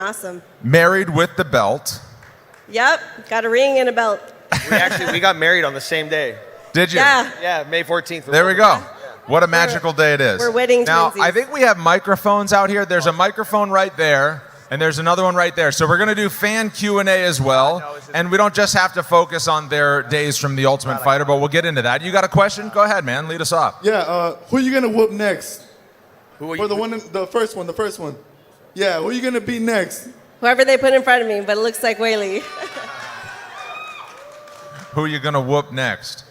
Awesome. Married with the belt. Yep, got a ring and a belt. We got married on the same day. Did you? Yeah. Yeah, May 14th. There we go. What a magical day it is. We're wedding Now, twinsies. I think we have microphones out here. There's a microphone right there, and there's another one right there. So we're going to do fan Q&A as well. And we don't just have to focus on their days from The Ultimate Fighter, but we'll get into that. You got a question? Go ahead, man. Lead us off. Yeah, who are you going to whoop next? Who are For the first one. Yeah, who are you going to beat next? Whoever they put in front of me, but it looks like Whaley. Who are you going to whoop next?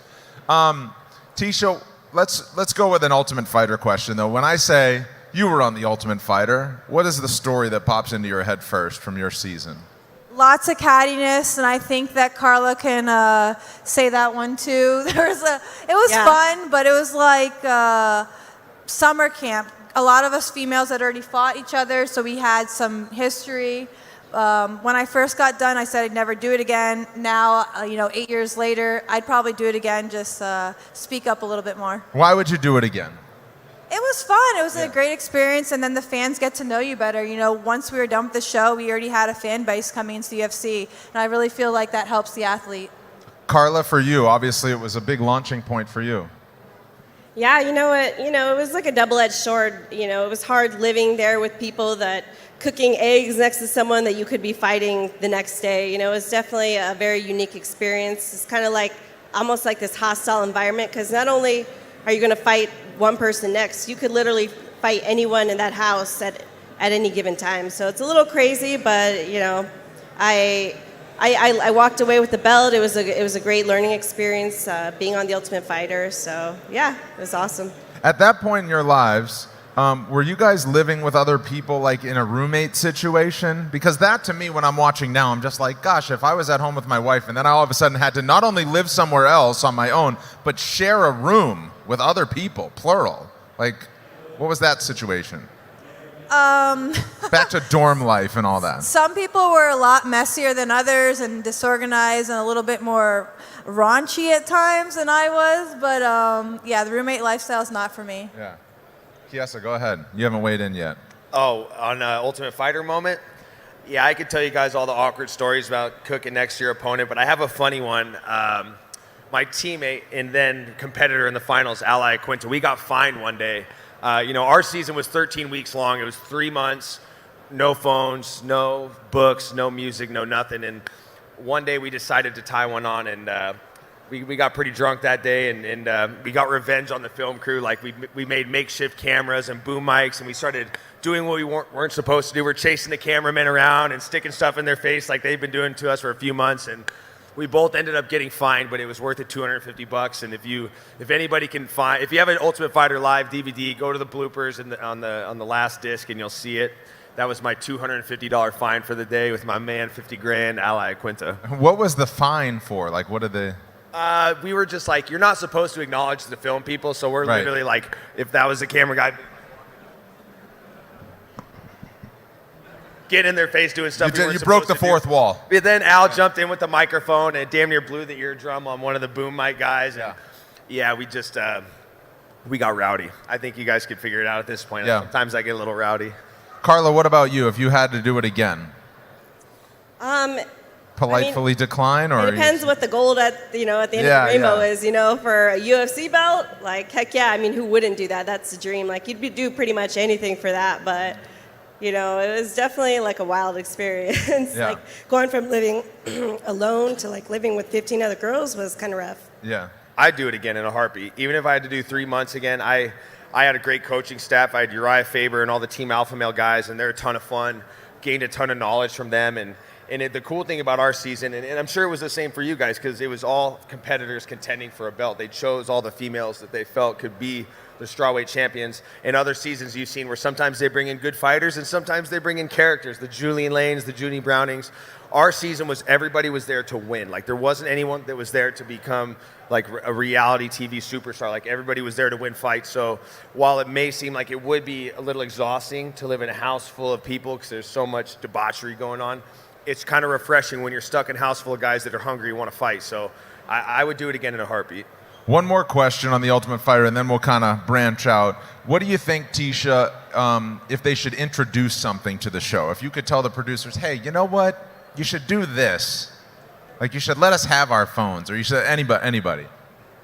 Tisha, let's go with an Ultimate Fighter question, though. When I say you were on The Ultimate Fighter, what is the story that pops into your head first from your season? Lots of cattiness, and I think that Carla can say that one too. It was fun, but it was like summer camp. A lot of us females had already fought each other, so we had some history. When I first got done, I said I'd never do it again. Now, 8 years later, I'd probably do it again, just speak up a little bit more. Why would you do it again? It was fun. It was a great experience, and then the fans get to know you better. Once we were done with the show, we already had a fan base coming into the UFC, and I really feel like that helps the athlete. Carla, for you, obviously it was a big launching point for you. Yeah, you know what? It was like a double-edged sword. It was hard living there with people that cooking eggs next to someone that you could be fighting the next day. It was definitely a very unique experience. It's kind of like almost like this hostile environment because not only are you going to fight one person next, you could literally fight anyone in that house at any given time. So it's a little crazy, but I walked away with the belt. It was a great learning experience being on The Ultimate Fighter. So yeah, it was awesome. At that point in your lives, were you guys living with other people like in a roommate situation? Because that to me, when I'm watching now, I'm just like, gosh, if I was at home with my wife and then I all of a sudden had to not only live somewhere else on my own, but share a room with other people, plural. Like, what was that situation? Back to dorm life and all that. Some people were a lot messier than others and disorganized and a little bit more raunchy at times than I was, but the roommate lifestyle is not for me. Yeah. Chiesa, go ahead. You haven't weighed in yet. Oh, on Ultimate Fighter moment? Yeah, I could tell you guys all the awkward stories about cooking next to your opponent, but I have a funny one. My teammate and then competitor in the finals, Ally Quinta, we got fined one day. Our season was 13 weeks long. It was 3 months, no phones, no books, no music, no nothing. And one day we decided to tie one on, and we got pretty drunk that day, and we got revenge on the film crew. Like we made makeshift cameras and boom mics, and we started doing what we weren't supposed to do. We're chasing the cameramen around and sticking stuff in their face like they've been doing to us for a few months. And we both ended up getting fined, but it was worth it, $250. And if anybody can find, if you have an Ultimate Fighter Live DVD, go to the bloopers on the last disc, and you'll see it. That was my $250 fine for the day with my man, 50 grand, Ally Quinta. What was the fine for? Like, what did they? We were just like, you're not supposed to acknowledge the film people, so we're literally like, if that was the camera guy, get in their face doing stuff. You broke the fourth wall. But then Al jumped in with the microphone and damn near blew the eardrum on one of the boom mic guys. And we just we got rowdy. I think you guys could figure it out at this point. Yeah. Sometimes I get a little rowdy. Carla, what about you? If you had to do it again, politely decline, or it depends what the goal at the end of the rainbow is. For a UFC belt, like heck yeah. I mean, who wouldn't do that? That's the dream. Like you'd do pretty much anything for that, but. It was definitely like a wild experience. Yeah. Like going from living alone to like living with 15 other girls was kind of rough. Yeah. I'd do it again in a heartbeat. Even if I had to do 3 months again, I had a great coaching staff. I had Uriah Faber and all the Team Alpha Male guys, and they're a ton of fun. Gained a ton of knowledge from them. And the cool thing about our season, and I'm sure it was the same for you guys, because it was all competitors contending for a belt. They chose all the females that they felt could be the strawweight champions. In other seasons you've seen where sometimes they bring in good fighters and sometimes they bring in characters, the Julian Lanes, the Junie Brownings. Our season was everybody was there to win. Like there wasn't anyone that was there to become like a reality TV superstar. Like everybody was there to win fights. So while it may seem like it would be a little exhausting to live in a house full of people because there's so much debauchery going on, it's kind of refreshing when you're stuck in a house full of guys that are hungry and want to fight. So I would do it again in a heartbeat. One more question on The Ultimate Fighter, and then we'll kind of branch out. What do you think, Tisha, if they should introduce something to the show? If you could tell the producers, hey, you know what? You should do this. Like, you should let us have our phones, or you should, anybody. Do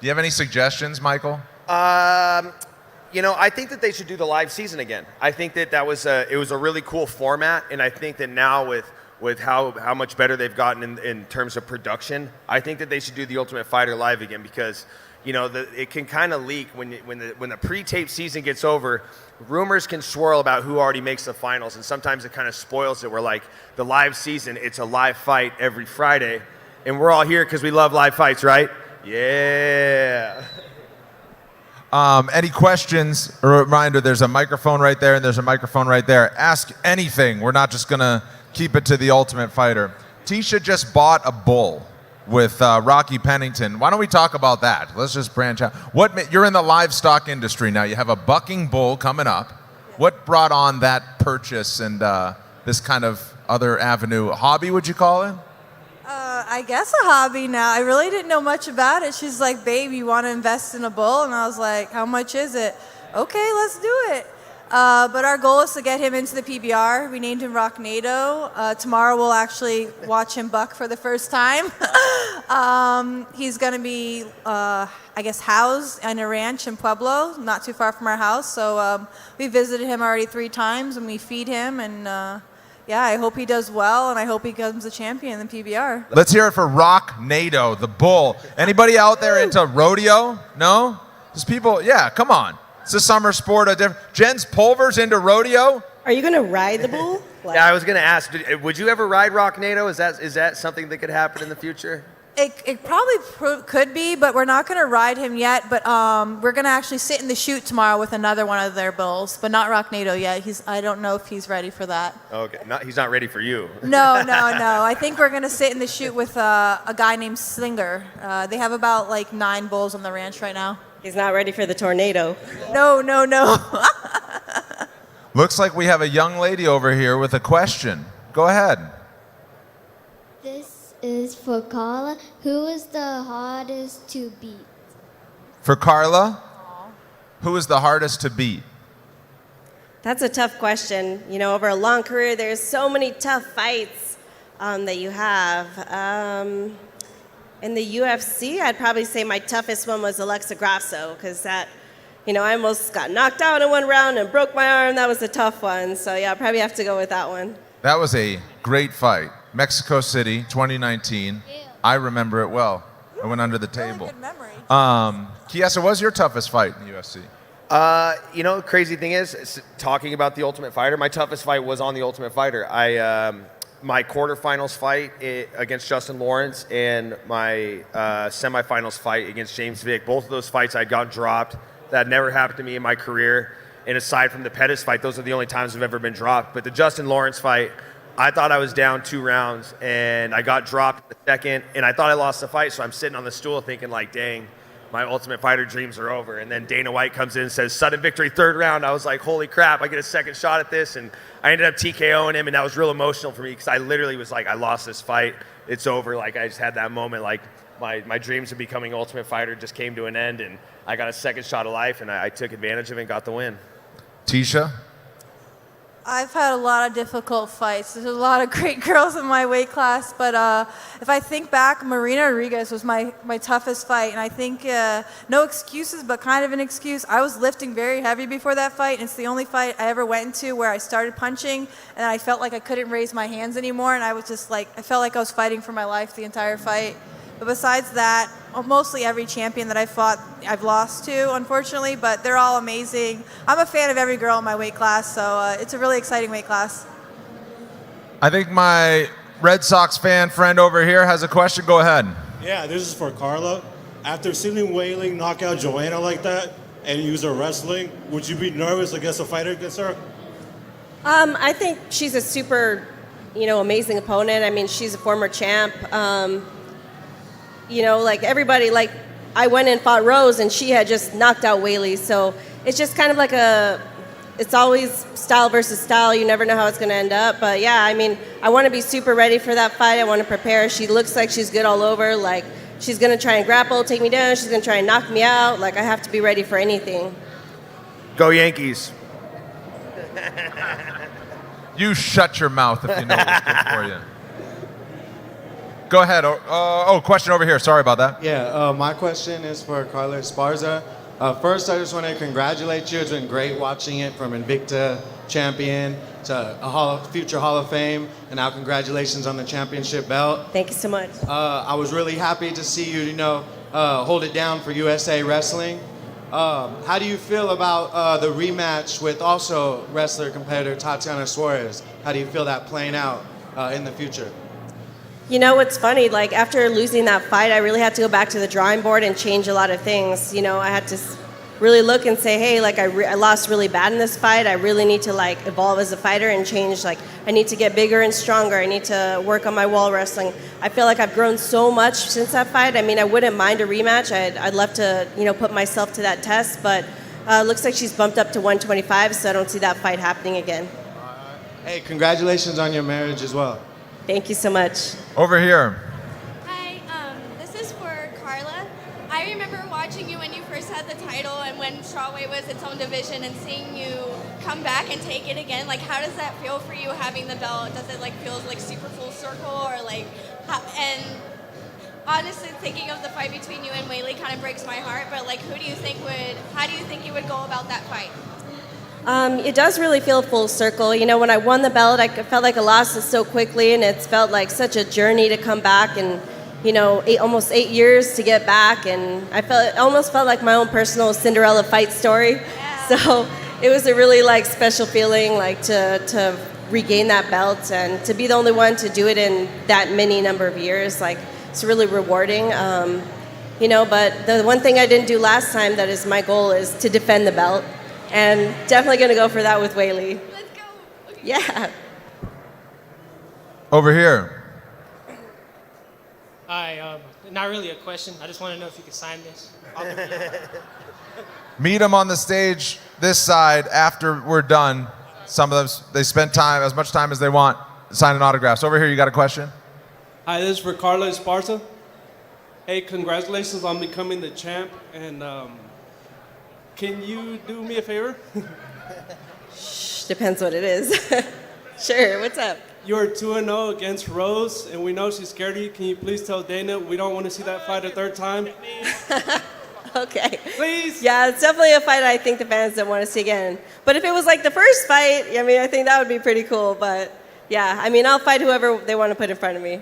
you have any suggestions, Michael? You know, I think that they should do the live season again. I think that it was a really cool format, and I think that now with how much better they've gotten in terms of production, I think that they should do the Ultimate Fighter live again because, you know, it can kind of leak when the pre-tape season gets over. Rumors can swirl about who already makes the finals, and sometimes it kind of spoils it. Where like the live season, it's a live fight every Friday, and we're all here because we love live fights, right? Yeah. Any questions? A reminder, there's a microphone right there and there's a microphone right there. Ask anything. We're not just going to keep it to The Ultimate Fighter. Tisha just bought a bull with Rocky Pennington. Why don't we talk about that? Let's just branch out. You're in the livestock industry now. You have a bucking bull coming up. What brought on that purchase and this kind of other avenue? A hobby, would you call it? I guess a hobby now. I really didn't know much about it. She's like, babe, you want to invest in a bull? And I was like, how much is it? Okay, let's do it. But our goal is to get him into the PBR. We named him Rocknado. Tomorrow we'll actually watch him buck for the first time. He's going to be, I guess, housed on a ranch in Pueblo, not too far from our house. So we visited him already 3 times, and we feed him. And yeah, I hope he does well, and I hope he becomes a champion in the PBR. Let's hear it for Rocknado, the bull. Anybody out there into rodeo? No? Just people, yeah, come on. It's a summer sport. Jen's Pulver's into rodeo. Are you going to ride the bull? Yeah, I was going to ask, would you ever ride Rocknado? Is that something that could happen in the future? It probably could be, but we're not going to ride him yet. But we're going to actually sit in the chute tomorrow with another one of their bulls, but not Rocknado yet. I don't know if he's ready for that. Okay, he's not ready for you. No. I think we're going to sit in the chute with a guy named Slinger. They have about like 9 bulls on the ranch right now. He's not ready for the tornado. No. Looks like we have a young lady over here with a question. Go ahead. This is for Carla. Who is the hardest to beat? For Carla, who is the hardest to beat? That's a tough question. You know, over a long career, there's so many tough fights that you have. In the UFC, I'd probably say my toughest one was Alexa Grasso, because that, you know, I almost got knocked out in one round and broke my arm. That was a tough one. So yeah, I'll probably have to go with that one. That was a great fight. Mexico City, 2019. Yeah. I remember it well. I went under the table. Really good memory. Chiesa, what was your toughest fight in the UFC? You know, crazy thing is, talking about the Ultimate Fighter, my toughest fight was on the Ultimate Fighter. My quarterfinals fight against Justin Lawrence and my semifinals fight against James Vick, both of those fights I got dropped. That never happened to me in my career. And aside from the Pettis fight, those are the only times I've ever been dropped. But the Justin Lawrence fight, I thought I was down 2 rounds, and I got dropped in the second, and I thought I lost the fight, so I'm sitting on the stool thinking, like, dang, my Ultimate Fighter dreams are over. And then Dana White comes in and says, sudden victory, 3rd round. I was like, holy crap, I get a second shot at this, and I ended up TKOing him, and that was real emotional for me because I literally was like, I lost this fight. It's over. Like, I just had that moment, like, my dreams of becoming Ultimate Fighter just came to an end, and I got a second shot of life, and I took advantage of it and got the win. Tisha? I've had a lot of difficult fights. There's a lot of great girls in my weight class, but if I think back, Marina Rodriguez was my toughest fight, and I think no excuses, but kind of an excuse. I was lifting very heavy before that fight, and it's the only fight I ever went into where I started punching, and I felt like I couldn't raise my hands anymore, and I was just like, I felt like I was fighting for my life the entire fight. But besides that, mostly every champion that I fought, I've lost to, unfortunately, but they're all amazing. I'm a fan of every girl in my weight class, so it's a really exciting weight class. I think my Red Sox fan friend over here has a question. Go ahead. Yeah, this is for Carla. After Sidney Whaling knock out Joanna like that and use her wrestling, would you be nervous against a fighter against her? I think she's a super, amazing opponent. I mean, she's a former champ. Like everybody, like I went and fought Rose and she had just knocked out Whaley. So it's just kind of like it's always style versus style. You never know how it's going to end up. But yeah, I mean, I want to be super ready for that fight. I want to prepare. She looks like she's good all over. Like she's going to try and grapple, take me down. She's going to try and knock me out. Like, I have to be ready for anything. Go Yankees. You shut your mouth if you know what's good for you. Go ahead. Question over here. Sorry about that. Yeah, my question is for Carla Esparza. First, I just want to congratulate you. It's been great watching it from Invicta champion to a future Hall of Fame, and now congratulations on the championship belt. Thank you so much. I was really happy to see you, hold it down for USA Wrestling. How do you feel about the rematch with also wrestler competitor Tatiana Suarez? How do you feel that playing out in the future? You know what's funny? Like, after losing that fight, I really had to go back to the drawing board and change a lot of things. You know, I had to really look and say, hey, like, I lost really bad in this fight. I really need to, like, evolve as a fighter and change. Like, I need to get bigger and stronger. I need to work on my wall wrestling. I feel like I've grown so much since that fight. I mean, I wouldn't mind a rematch. I'd love to, put myself to that test. But looks like she's bumped up to 125, so I don't see that fight happening again. Hey, congratulations on your marriage as well. Thank you so much. Over here. Hi, this is for Carla. I remember watching you when you first had the title and when strawweight was its own division and seeing you come back and take it again. Like, how does that feel for you having the belt? Does it feel like super full circle or and honestly, thinking of the fight between you and Weili kind of breaks my heart, but how do you think you would go about that fight? It does really feel full circle. You know, when I won the belt, I felt like I lost it so quickly, and it's felt like such a journey to come back, and almost 8 years to get back, and it almost felt like my own personal Cinderella fight story. Yeah. So it was a really special feeling, to regain that belt and to be the only one to do it in that many number of years. It's really rewarding. But the one thing I didn't do last time that is my goal is to defend the belt. And definitely going to go for that with Weili. Let's go. Okay. Yeah. Over here. Hi, not really a question. I just want to know if you could sign this. Meet them on the stage this side after we're done. Some of them, they spend time, as much time as they want, signing autographs. Over here, you got a question? Hi, this is for Carla Esparza. Hey, congratulations on becoming the champ, and can you do me a favor? Depends what it is. Sure, what's up? You're 2-0 against Rose, and we know she's scared of you. Can you please tell Dana we don't want to see that fight a third time? Okay. Please? Yeah, it's definitely a fight I think the fans don't want to see again. But if it was the first fight, I think that would be pretty cool. But yeah, I'll fight whoever they want to put in front of me.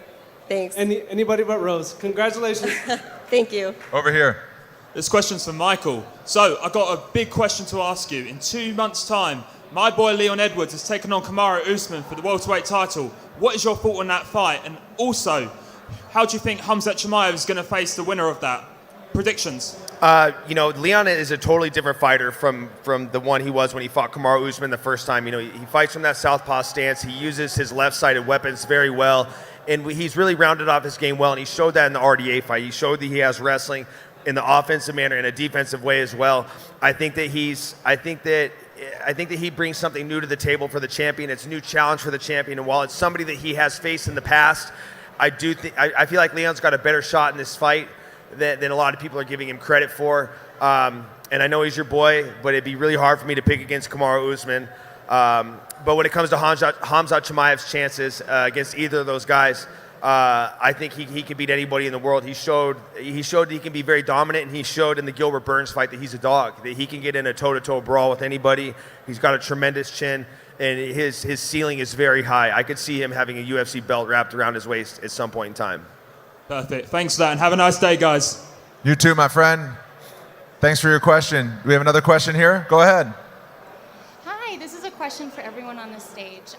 Thanks. Anybody but Rose. Congratulations. Thank you. Over here. This question's for Michael. So, I've got a big question to ask you. In 2 months' time, my boy Leon Edwards has taken on Kamaru Usman for the welterweight title. What is your thought on that fight? And also, how do you think Khamzat Chimaev is going to face the winner of that? Predictions? Leon is a totally different fighter from the one he was when he fought Kamaru Usman the first time. He fights from that southpaw stance. He uses his left-sided weapons very well. And he's really rounded off his game well, and he showed that in the RDA fight. He showed that he has wrestling in the offensive manner and a defensive way as well. I think that he brings something new to the table for the champion. It's a new challenge for the champion, and while it's somebody that he has faced in the past, I feel like Leon's got a better shot in this fight than a lot of people are giving him credit for. And I know he's your boy, but it'd be really hard for me to pick against Kamaru Usman. But when it comes to Khamzat Chimaev's chances against either of those guys, I think he can beat anybody in the world. He showed that he can be very dominant, and he showed in the Gilbert Burns fight that he's a dog, that he can get in a toe-to-toe brawl with anybody. He's got a tremendous chin, and his ceiling is very high. I could see him having a UFC belt wrapped around his waist at some point in time. Perfect. Thanks for that, and have a nice day, guys. You too, my friend. Thanks for your question. Do we have another question here? Go ahead. Hi, this is a question for everyone on the stage.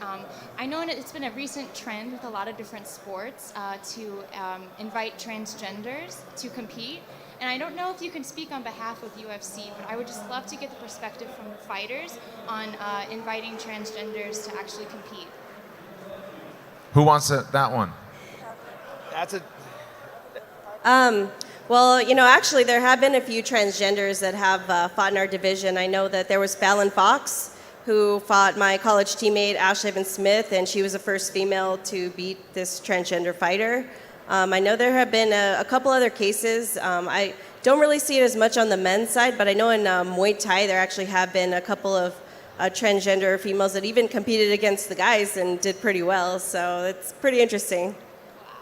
I know it's been a recent trend with a lot of different sports to invite transgenders to compete. And I don't know if you can speak on behalf of UFC, but I would just love to get the perspective from the fighters on inviting transgenders to actually compete. Who wants that one? Well, actually, there have been a few transgenders that have fought in our division. I know that there was Fallon Fox, who fought my college teammate, Ashley Evans Smith, and she was the first female to beat this transgender fighter. I know there have been a couple other cases. I don't really see it as much on the men's side, but I know in Muay Thai there actually have been a couple of transgender females that even competed against the guys and did pretty well. So it's pretty interesting.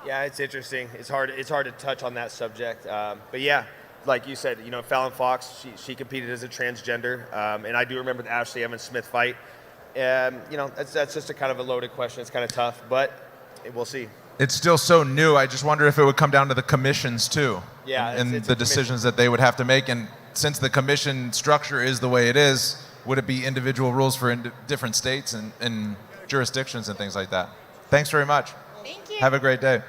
Yeah, it's interesting. It's hard to touch on that subject. But yeah, like you said, Fallon Fox, she competed as a transgender, and I do remember the Ashley Evans Smith fight. That's just a kind of a loaded question. It's kind of tough, but we'll see. It's still so new. I just wonder if it would come down to the commissions too. Yeah, and it's the decisions that they would have to make. And since the commission structure is the way it is, would it be individual rules for different states and jurisdictions and things like that? Thanks very much. Thank you. Have a great day.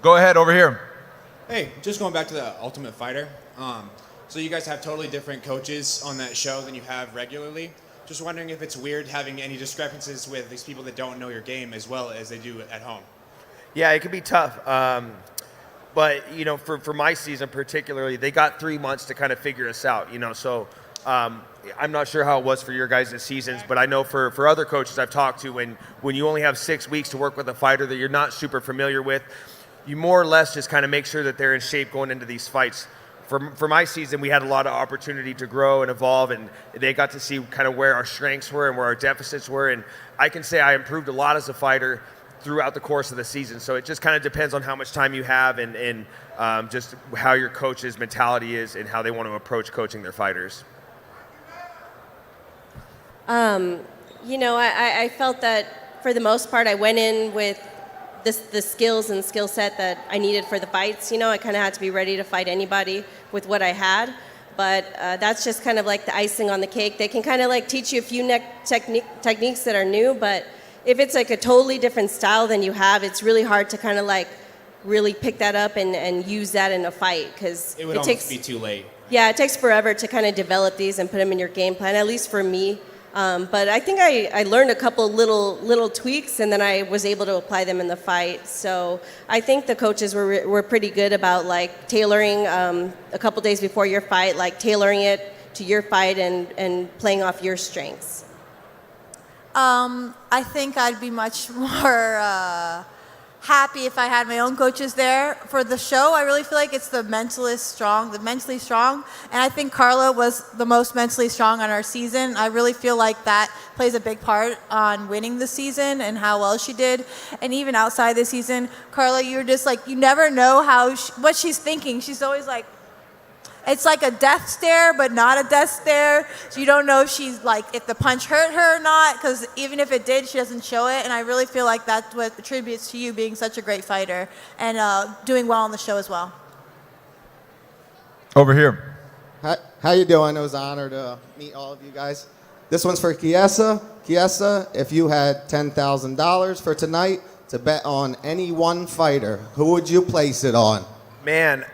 Go ahead, over here. Hey, just going back to the Ultimate Fighter. So you guys have totally different coaches on that show than you have regularly. Just wondering if it's weird having any discrepancies with these people that don't know your game as well as they do at home. Yeah, it can be tough. But, for my season particularly, they got 3 months to kind of figure us out, So I'm not sure how it was for your guys' seasons, but I know for other coaches I've talked to, when you only have 6 weeks to work with a fighter that you're not super familiar with, you more or less just kind of make sure that they're in shape going into these fights. For my season, we had a lot of opportunity to grow and evolve, and they got to see kind of where our strengths were and where our deficits were. And I can say I improved a lot as a fighter throughout the course of the season. So it just kind of depends on how much time you have and just how your coach's mentality is and how they want to approach coaching their fighters. I felt that for the most part, I went in with the skills and skill set that I needed for the fights. I kind of had to be ready to fight anybody with what I had. But that's just kind of like the icing on the cake. They can kind of like teach you a few techniques that are new, but if it's like a totally different style than you have, it's really hard to kind of like really pick that up and use that in a fight, because It would almost be too late. Yeah, it takes forever to kind of develop these and put them in your game plan, at least for me. But I think I learned a couple little tweaks, and then I was able to apply them in the fight. So I think the coaches were pretty good about like tailoring a couple days before your fight, like tailoring it to your fight and playing off your strengths. I think I'd be much more happy if I had my own coaches there. For the show, I really feel like it's the mentally strong, and I think Carla was the most mentally strong on our season. I really feel like that plays a big part on winning the season and how well she did. And even outside the season, Carla, you're just like, you never know what she's thinking. She's always like, it's like a death stare, but not a death stare. So you don't know if she's like, if the punch hurt her or not, because even if it did, she doesn't show it. And I really feel like that's what attributes to you being such a great fighter and doing well on the show as well. Over here. How you doing? It was an honor to meet all of you guys. This one's for Chiesa. Chiesa, if you had $10,000 for tonight to bet on any one fighter, who would you place it on? Man,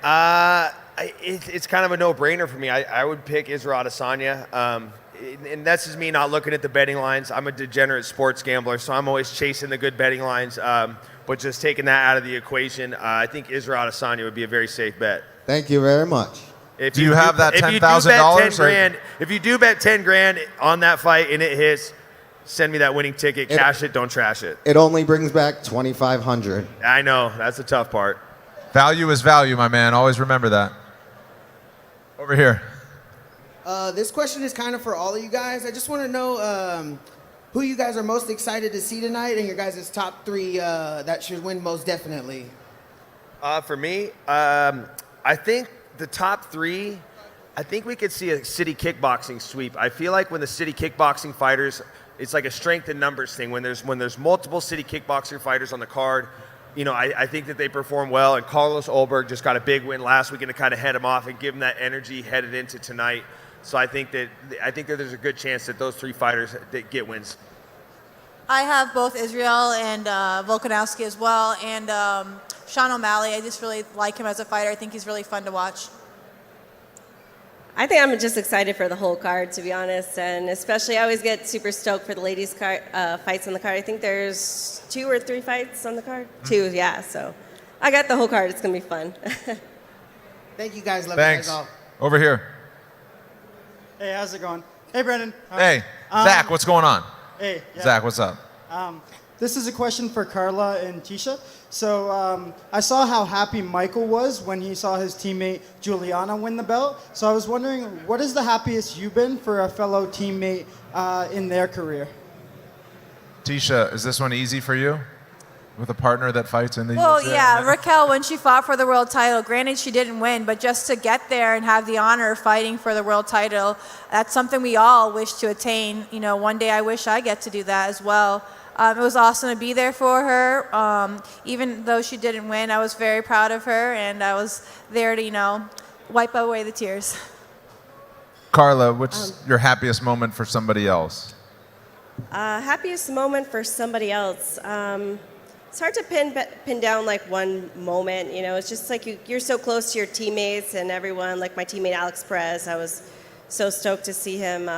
it's kind of a no-brainer for me. I would pick Israel Adesanya. And that's just me not looking at the betting lines. I'm a degenerate sports gambler, so I'm always chasing the good betting lines. But just taking that out of the equation, I think Israel Adesanya would be a very safe bet. Thank you very much. Do you have that $10,000? If you do bet 10 grand on that fight and it hits, send me that winning ticket. Cash it, don't trash it. It only brings back $2,500. I know, that's the tough part. Value is value, my man. Always remember that. Over here. This question is kind of for all of you guys. I just want to know who you guys are most excited to see tonight and your guys' top three that should win most definitely. For me, I think the top three, I think we could see a city kickboxing sweep. I feel like when the city kickboxing fighters, it's like a strength in numbers thing. When there's multiple city kickboxing fighters on the card, I think that they perform well, and Carlos Olberg just got a big win last weekend to kind of head him off and give him that energy headed into tonight. So I think that there's a good chance that those three fighters that get wins. I have both Israel and Volkanovski as well, and Sean O'Malley. I just really like him as a fighter. I think he's really fun to watch. I think I'm just excited for the whole card, to be honest, and especially I always get super stoked for the ladies' fights on the card. I think there's 2 or 3 fights on the card. 2, yeah. So I got the whole card. It's gonna be fun. Thank you guys. Love Thanks. you guys all. Over here. Hey, how's it going? Hey, Brendan. Hey, Zach, what's going on? Hey. Yeah. Zach, what's up? This is a question for Carla and Chiesa. So I saw how happy Michael was when he saw his teammate Juliana win the belt. So I was wondering, what is the happiest you've been for a fellow teammate in their career? Tisha, is this one easy for you? With a partner that fights in the Well, UFC? yeah, Raquel, when she fought for the world title, granted she didn't win, but just to get there and have the honor of fighting for the world title, that's something we all wish to attain. You know, one day I wish I get to do that as well. It was awesome to be there for her. Even though she didn't win, I was very proud of her, and I was there to, you know, wipe away the tears. Carla, what's your happiest moment for somebody else? Happiest moment for somebody else. It's hard to pin down like one moment. You know, it's just like you're so close to your teammates and everyone. Like my teammate Alex Perez, I was so stoked to see him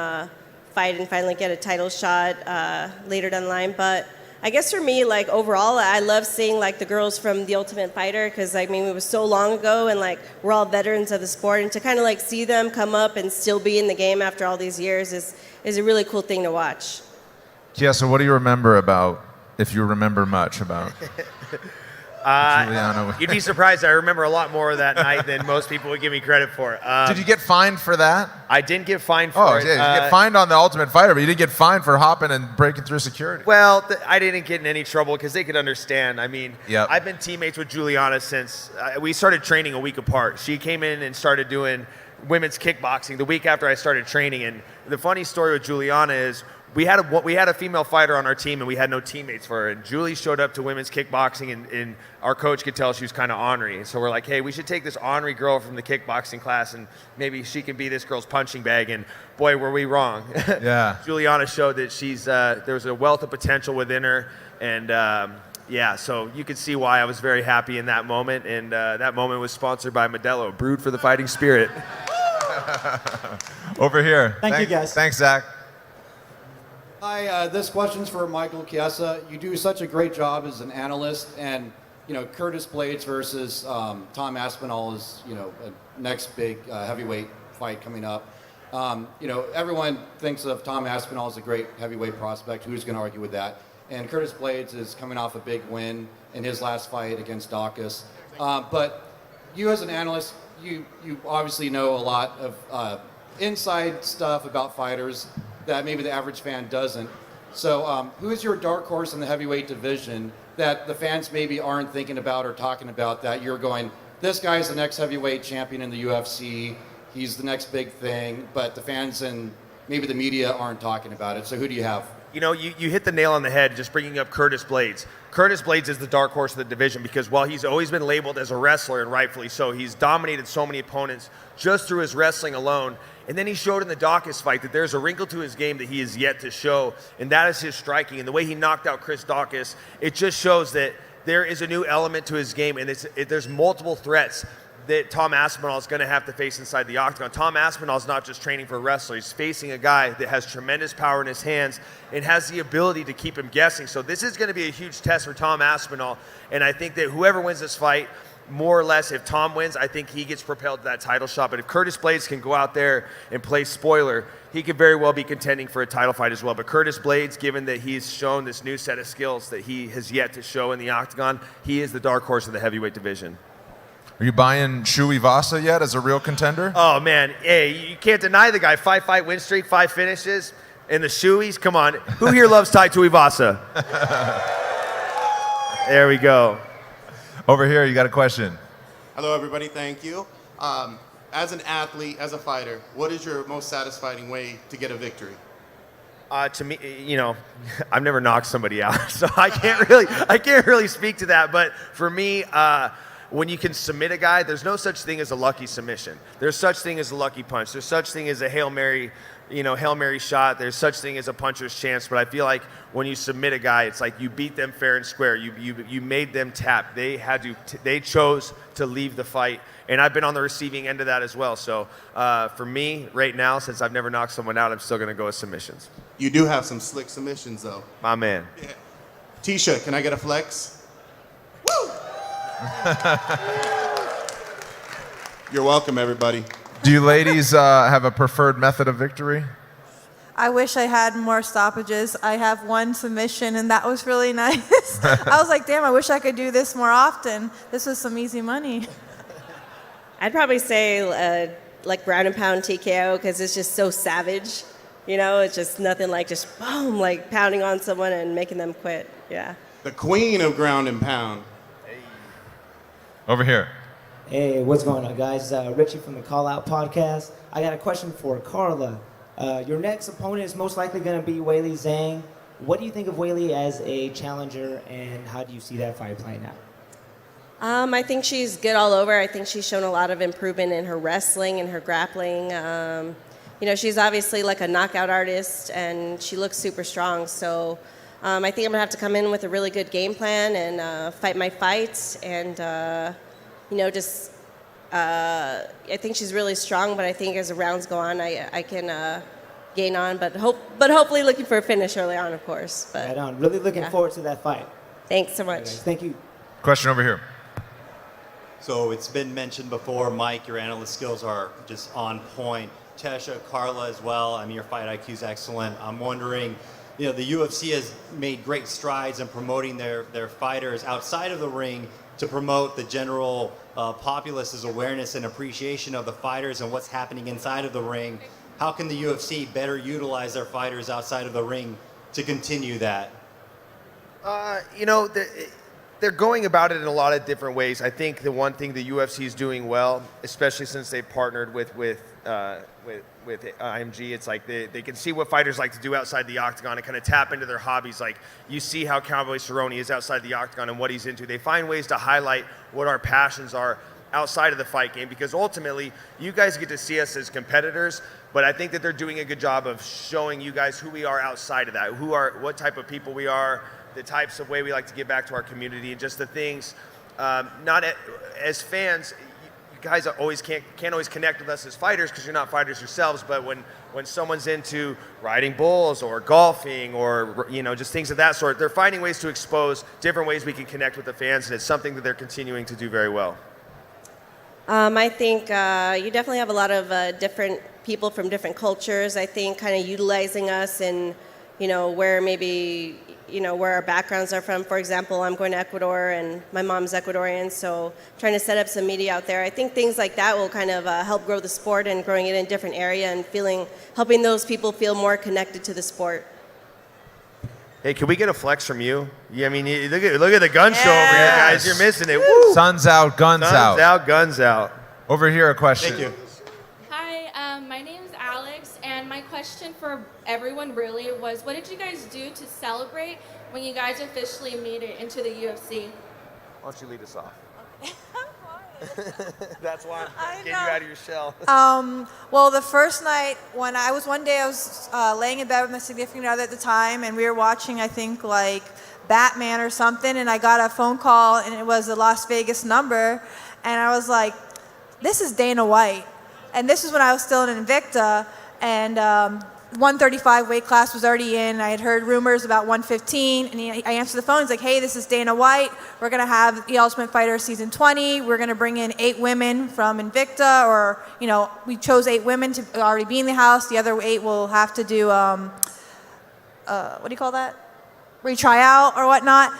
fight and finally get a title shot later down the line. But I guess for me, like overall, I love seeing like the girls from The Ultimate Fighter, because I mean it was so long ago and like we're all veterans of the sport, and to kind of like see them come up and still be in the game after all these years is a really cool thing to watch. Yeah, so what do you remember about, if you remember much about Juliana? You'd be surprised. I remember a lot more of that night than most people would give me credit for. Did you get fined for that? I didn't get fined for Oh, it. yeah, you get fined on The Ultimate Fighter, but you didn't get fined for hopping and breaking through security. Well, I didn't get in any trouble because they could understand. I mean, Yep. I've been teammates with Juliana since we started training a week apart. She came in and started doing women's kickboxing the week after I started training. And the funny story with Juliana is we had a female fighter on our team, and we had no teammates for her. And Julie showed up to women's kickboxing, and our coach could tell she was kind of ornery. And so we're like, hey, we should take this ornery girl from the kickboxing class, and maybe she can be this girl's punching bag. And boy, were we wrong. Yeah. Juliana showed that there's a wealth of potential within her. And yeah, so you can see why I was very happy in that moment. And that moment was sponsored by Modelo, brewed for the fighting spirit. Over here. Thank you, guys. Thanks, Zach. Hi, this question's for Michael Chiesa. You do such a great job as an analyst, and you know Curtis Blades versus Tom Aspinall is a next big heavyweight fight coming up. Everyone thinks of Tom Aspinall as a great heavyweight prospect. Who's going to argue with that? And Curtis Blades is coming off a big win in his last fight against Dawkins. But you as an analyst, you obviously know a lot of inside stuff about fighters that maybe the average fan doesn't. So who is your dark horse in the heavyweight division that the fans maybe aren't thinking about or talking about, that you're going, this guy's the next heavyweight champion in the UFC, he's the next big thing, but the fans and maybe the media aren't talking about it. So who do you have? You know, you hit the nail on the head just bringing up Curtis Blades. Curtis Blades is the dark horse of the division because while he's always been labeled as a wrestler, and rightfully so, he's dominated so many opponents just through his wrestling alone. And then he showed in the Dawkins fight that there's a wrinkle to his game that he is yet to show, and that is his striking. And the way he knocked out Chris Dawkins, it just shows that there is a new element to his game, and there's multiple threats that Tom Aspinall is going to have to face inside the octagon. Tom Aspinall is not just training for a wrestler. He's facing a guy that has tremendous power in his hands and has the ability to keep him guessing. So this is going to be a huge test for Tom Aspinall, and I think that whoever wins this fight, more or less, if Tom wins, I think he gets propelled to that title shot. But if Curtis Blades can go out there and play spoiler, he could very well be contending for a title fight as well. But Curtis Blades, given that he's shown this new set of skills that he has yet to show in the octagon, he is the dark horse of the heavyweight division. Are you buying Shui Vasa yet as a real contender? Oh, man. Hey, you can't deny the guy. 5-fight win streak, 5 finishes. And the Shuis, come on. Who here loves Tai Tuivasa? There we go. Over here, you got a question. Hello, everybody. Thank you. As an athlete, as a fighter, what is your most satisfying way to get a victory? To me, I've never knocked somebody out, so I can't really speak to that. But for me, when you can submit a guy, there's no such thing as a lucky submission. There's such thing as a lucky punch. There's such thing as a Hail Mary shot. There's such thing as a puncher's chance. But I feel like when you submit a guy, it's like you beat them fair and square. You made them tap. They chose to leave the fight. And I've been on the receiving end of that as well. So for me, right now, since I've never knocked someone out, I'm still going to go with submissions. You do have some slick submissions, though. My man. Yeah. Tisha, can I get a flex? Woo! You're welcome, everybody. Do you ladies have a preferred method of victory? I wish I had more stoppages. I have one submission, and that was really nice. I was like, damn, I wish I could do this more often. This was some easy money. I'd probably say like ground and pound TKO because it's just so savage. You know, it's just nothing like just boom, like pounding on someone and making them quit. Yeah. The queen of ground and pound. Over here. Hey, what's going on, guys? Richie from the Call Out Podcast. I got a question for Carla. Your next opponent is most likely going to be Weili Zhang. What do you think of Weili as a challenger, and how do you see that fight playing out? I think she's good all over. I think she's shown a lot of improvement in her wrestling and her grappling. You know, she's obviously like a knockout artist, and she looks super strong. So I think I'm gonna have to come in with a really good game plan and fight my fights, and you know, just I think she's really strong. But I think as the rounds go on, I can gain on. But hopefully looking for a finish early on, of course. But Right on. Really looking yeah. forward to that fight. Thanks so much. Thank you. Question over here. So it's been mentioned before, Mike, your analyst skills are just on point. Tesha, Carla as well. I mean, your fight IQ is excellent. I'm wondering, you know, the UFC has made great strides in promoting their fighters outside of the ring to promote the general populace's awareness and appreciation of the fighters and what's happening inside of the ring. How can the UFC better utilize their fighters outside of the ring to continue that? You know, they're going about it in a lot of different ways. I think the one thing the UFC is doing well, especially since they've partnered with IMG, it's like they can see what fighters like to do outside the octagon and kind of tap into their hobbies. Like you see how Cowboy Cerrone is outside the octagon and what he's into. They find ways to highlight what our passions are outside of the fight game, because ultimately you guys get to see us as competitors, but I think that they're doing a good job of showing you guys who we are outside of that, what type of people we are, the types of way we like to give back to our community, and just the things. As fans, you guys can't always connect with us as fighters because you're not fighters yourselves. But when someone's into riding bulls or golfing or just things of that sort, they're finding ways to expose different ways we can connect with the fans, and it's something that they're continuing to do very well. I think you definitely have a lot of different people from different cultures. I think kind of utilizing us and where maybe where our backgrounds are from. For example, I'm going to Ecuador and my mom's Ecuadorian, so trying to set up some media out there. I think things like that will kind of help grow the sport and growing it in a different area and helping those people feel more connected to the sport. Hey, can we get a flex from you? Yeah, I mean, look at the gun show over here, guys. You're missing it. Woo! Sun's out, guns out. Sun's out, guns out. Over here, a question. Thank you. Hi, my name's Alex, and my question for everyone really was, what did you guys do to celebrate when you guys officially made it into the UFC? Why don't you lead us off? That's why I'm getting you out of your shell. Well, the first night when I was laying in bed with my significant other at the time, and we were watching, I think, like Batman or something, and I got a phone call, and it was a Las Vegas number, and I was like, this is Dana White. And this was when I was still in Invicta, and 135 weight class was already in. I had heard rumors about 115, and I answered the phone. He's like, hey, this is Dana White. We're going to have The Ultimate Fighter Season 20. We're going to bring in 8 women from Invicta, or, we chose 8 women to already be in the house. The other 8 will have to do, what do you call that? Retry out or whatnot.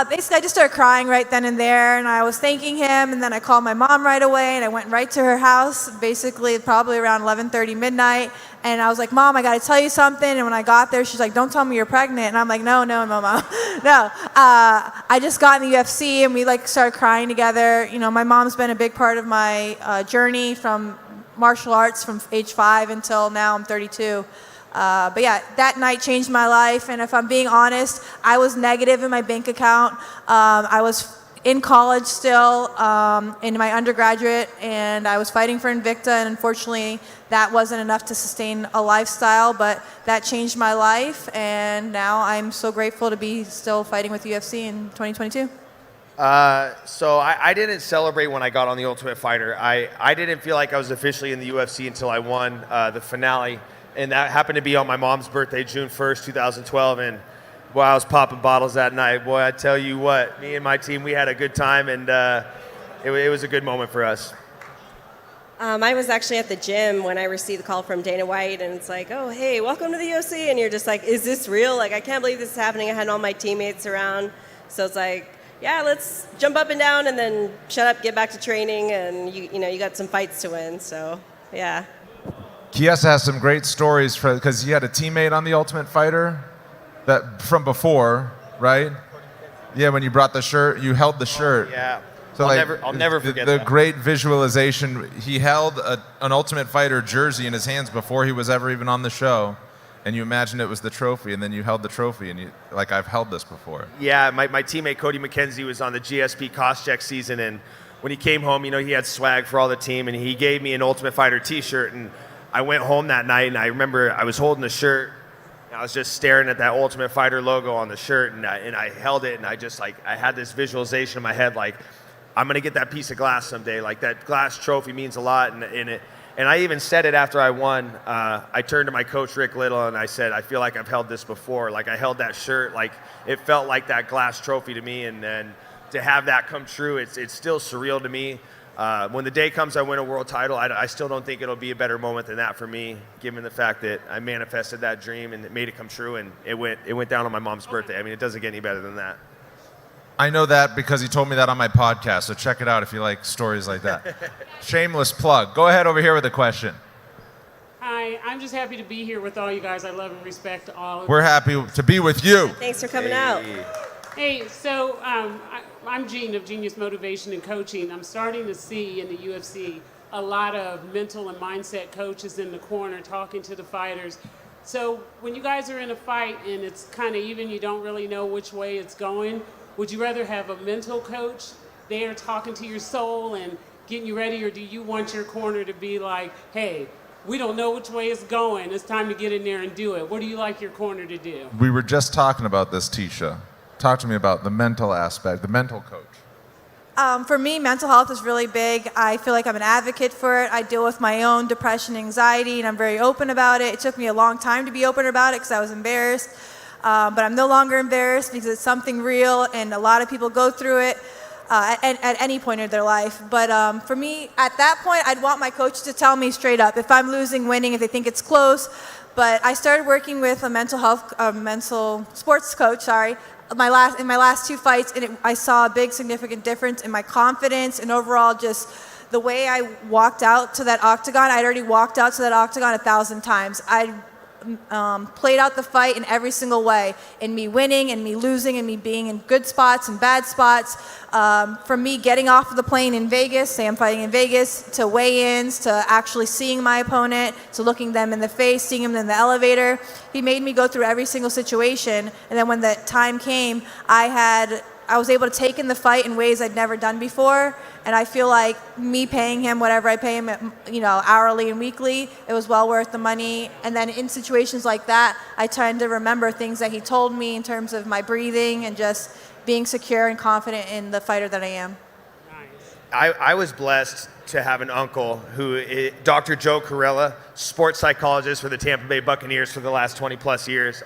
Basically, I just started crying right then and there, and I was thanking him, and then I called my mom right away, and I went right to her house, basically probably around 11:30 midnight, and I was like, Mom, I got to tell you something, and when I got there, she's like, don't tell me you're pregnant, and I'm like, no, Mom, no. I just got in the UFC, and we started crying together. My mom's been a big part of my journey from martial arts from age 5 until now I'm 32. But yeah, that night changed my life, and if I'm being honest, I was negative in my bank account. I was in college still, in my undergraduate, and I was fighting for Invicta, and unfortunately that wasn't enough to sustain a lifestyle, but that changed my life, and now I'm so grateful to be still fighting with UFC in 2022. So I didn't celebrate when I got on The Ultimate Fighter. I didn't feel like I was officially in the UFC until I won the finale. And that happened to be on my mom's birthday, June 1st, 2012. And boy, I was popping bottles that night. Boy, I tell you what, me and my team, we had a good time, and it was a good moment for us. I was actually at the gym when I received the call from Dana White, and it's like, oh, hey, welcome to the UFC. And you're just like, is this real? Like, I can't believe this is happening. I had all my teammates around. So it's like, yeah, let's jump up and down and then shut up, get back to training, and you got some fights to win. So, yeah. Chiesa has some great stories because he had a teammate on The Ultimate Fighter that from before, right? Yeah, when you brought the shirt, you held the shirt. Yeah. So I'll never forget the that. great visualization. He held an Ultimate Fighter jersey in his hands before he was ever even on the show, and you imagined it was the trophy, and then you held the trophy, and you like, I've held this before. Yeah, my teammate Cody McKenzie was on the GSP Koscheck season, and when he came home, he had swag for all the team, and he gave me an Ultimate Fighter T-shirt, and I went home that night, and I remember I was holding the shirt, and I was just staring at that Ultimate Fighter logo on the shirt, and I held it, and I had this visualization in my head, like, I'm gonna get that piece of glass someday. Like, that glass trophy means a lot, and I even said it after I won. I turned to my coach Rick Little and I said, I feel like I've held this before. Like, I held that shirt. Like, it felt like that glass trophy to me, and then to have that come true, it's still surreal to me. When the day comes I win a world title, I still don't think it'll be a better moment than that for me, given the fact that I manifested that dream and it made it come true, and it went down on my mom's birthday. I mean, it doesn't get any better than that. I know that because he told me that on my podcast, so check it out if you like stories like that. Shameless plug. Go ahead over here with a question. Hi, I'm just happy to be here with all you guys. I love and respect all of We're happy to be with you. Thanks for coming out. Hey, so I'm Jean of Genius Motivation and Coaching. I'm starting to see in the UFC a lot of mental and mindset coaches in the corner talking to the fighters. So when you guys are in a fight and it's kind of even, you don't really know which way it's going, would you rather have a mental coach there talking to your soul and getting you ready, or do you want your corner to be like, hey, we don't know which way it's going, it's time to get in there and do it? What do you like your corner to do? We were just talking about this, Tisha. Talk to me about the mental aspect, the mental coach. For me, mental health is really big. I feel like I'm an advocate for it. I deal with my own depression, anxiety, and I'm very open about it. It took me a long time to be open about it because I was embarrassed. But I'm no longer embarrassed because it's something real, and a lot of people go through it at any point in their life. But for me, at that point, I'd want my coach to tell me straight up if I'm losing, winning, if they think it's close. But I started working with a mental sports coach, in my last 2 fights, and I saw a big significant difference in my confidence and overall just the way I walked out to that octagon. I'd already walked out to that octagon 1,000 times. I'd played out the fight in every single way, in me winning and me losing and me being in good spots and bad spots. From me getting off of the plane in Vegas, say I'm fighting in Vegas, to weigh-ins, to actually seeing my opponent, to looking them in the face, seeing them in the elevator. He made me go through every single situation, and then when the time came, I was able to take in the fight in ways I'd never done before, and I feel like me paying him whatever I pay him, hourly and weekly, it was well worth the money. And then in situations like that, I tend to remember things that he told me in terms of my breathing and just being secure and confident in the fighter that I am. I was blessed to have an uncle who, Dr. Joe Corella, sports psychologist for the Tampa Bay Buccaneers for the last 20 plus years.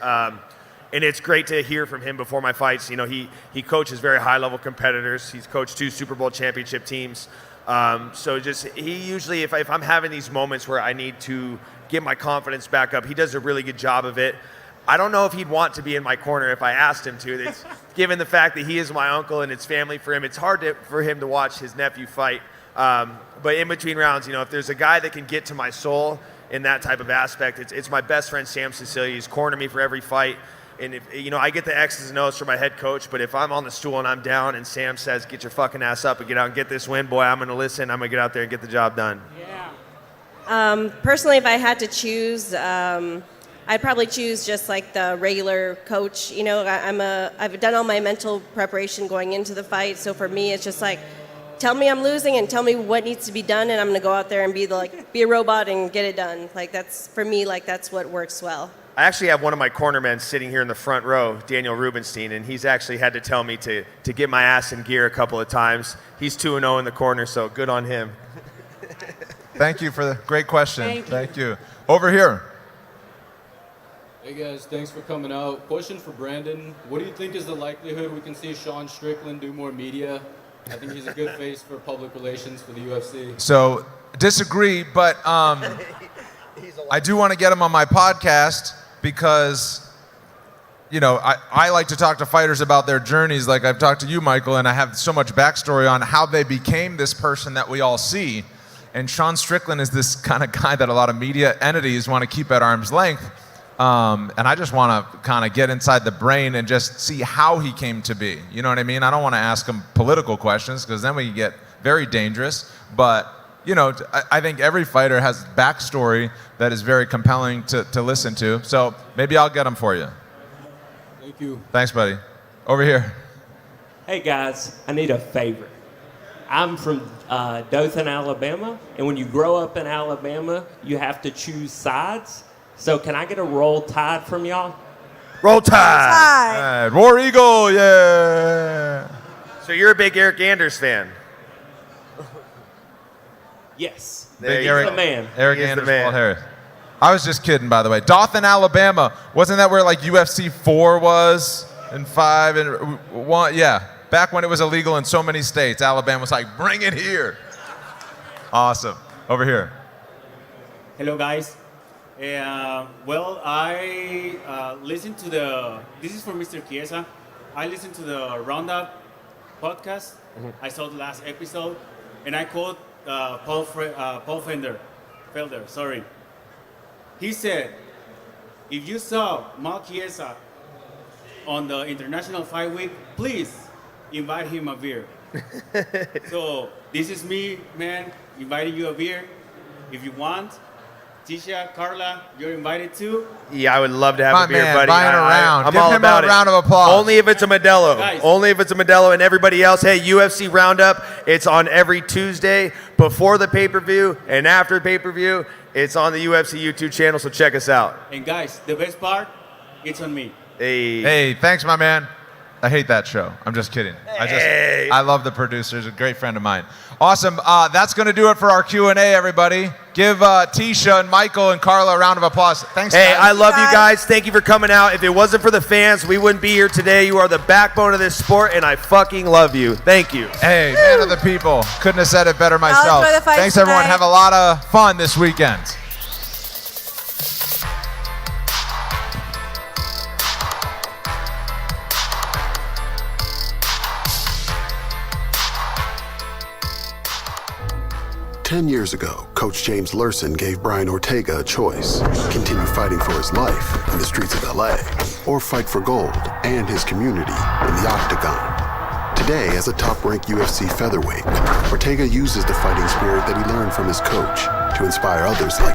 And it's great to hear from him before my fights. He coaches very high-level competitors. He's coached 2 Super Bowl championship teams. So he usually, if I'm having these moments where I need to get my confidence back up, he does a really good job of it. I don't know if he'd want to be in my corner if I asked him to. Given the fact that he is my uncle and it's family for him, it's hard for him to watch his nephew fight. But in between rounds, if there's a guy that can get to my soul in that type of aspect, it's my best friend Sam Cecilia. He's cornered me for every fight. And if I get the X's and O's from my head coach, but if I'm on the stool and I'm down and Sam says, get your fucking ass up and get out and get this win, boy, I'm going to listen. I'm going to get out there and get the job done. Personally, if I had to choose, I'd probably choose just like the regular coach. I've done all my mental preparation going into the fight, so for me, it's just like, tell me I'm losing and tell me what needs to be done, and I'm going to go out there and be a robot and get it done. That's what works well. I actually have one of my cornermen sitting here in the front row, Daniel Rubenstein, and he's actually had to tell me to get my ass in gear a couple of times. He's 2-0 in the corner, so good on him. Thank you for the great question. Thank you. Over here. Hey guys, thanks for coming out. Question for Brandon. What do you think is the likelihood we can see Sean Strickland do more media I think he's a good face for public relations for the UFC. So, disagree, but I do want to get him on my podcast because, you know, I like to talk to fighters about their journeys like I've talked to you, Michael, and I have so much backstory on how they became this person that we all see. And Sean Strickland is this kind of guy that a lot of media entities want to keep at arm's length. And I just want to kind of get inside the brain and just see how he came to be. You know what I mean? I don't want to ask him political questions because then we get very dangerous. But, you know, I think every fighter has backstory that is very compelling to listen to. So maybe I'll get him for you. Thank you. Thanks, buddy. Over here. Hey, guys, I need a favor. I'm from Dothan, Alabama, and when you grow up in Alabama, you have to choose sides. So can I get a roll tide from y'all? Roll Tide. War Eagle, yeah. So you're a big Eric Anders fan. Yes. There Big you Eric, go. man. Eric He is the Anders, man. Walt Harris. I was just kidding, by the way. Dothan, Alabama. Wasn't that where like UFC 4 was and 5 and 1? Yeah. Back when it was illegal in so many states, Alabama was like, bring it here. Awesome. Over here. Hello, guys. Well, I listened to this is for Mr. Chiesa. I listened to the Roundup podcast. I saw the last episode, and I quote Paul Felder, sorry. He said, if you saw Mark Chiesa on the International Fight Week, please invite him a beer. So this is me, man, inviting you a beer. If you want, Tisha, Carla, you're invited too. Yeah, I would love to have My a beer, man, buddy. buying a round. I'm Give all him about a round of applause. Only if it's a Modelo. Guys. Only if it's a Modelo. And everybody else, hey, UFC Roundup. It's on every Tuesday before the pay-per-view and after the pay-per-view. It's on the UFC YouTube channel, so check us out. And guys, the best part, it's on me. Hey, thanks, my man. I hate that show. I'm just kidding. Hey. I love the producers. A great friend of mine. Awesome. That's going to do it for our Q&A, everybody. Give Tisha and Michael and Carla a round of applause. Thanks, Hey, guys. I love you guys. Thank you for coming out. If it wasn't for the fans, we wouldn't be here today. You are the backbone of this sport, and I fucking love you. Thank you. Hey, man of the people. Couldn't have said it better myself. enjoy the fights Thanks, everyone. tonight. Have a lot of fun this weekend. Ten years ago, Coach James Lurson gave Brian Ortega a choice: continue fighting for his life in the streets of LA, or fight for gold and his community in the Octagon. Today, as a top-ranked UFC featherweight, Ortega uses the fighting spirit that he learned from his coach to inspire others like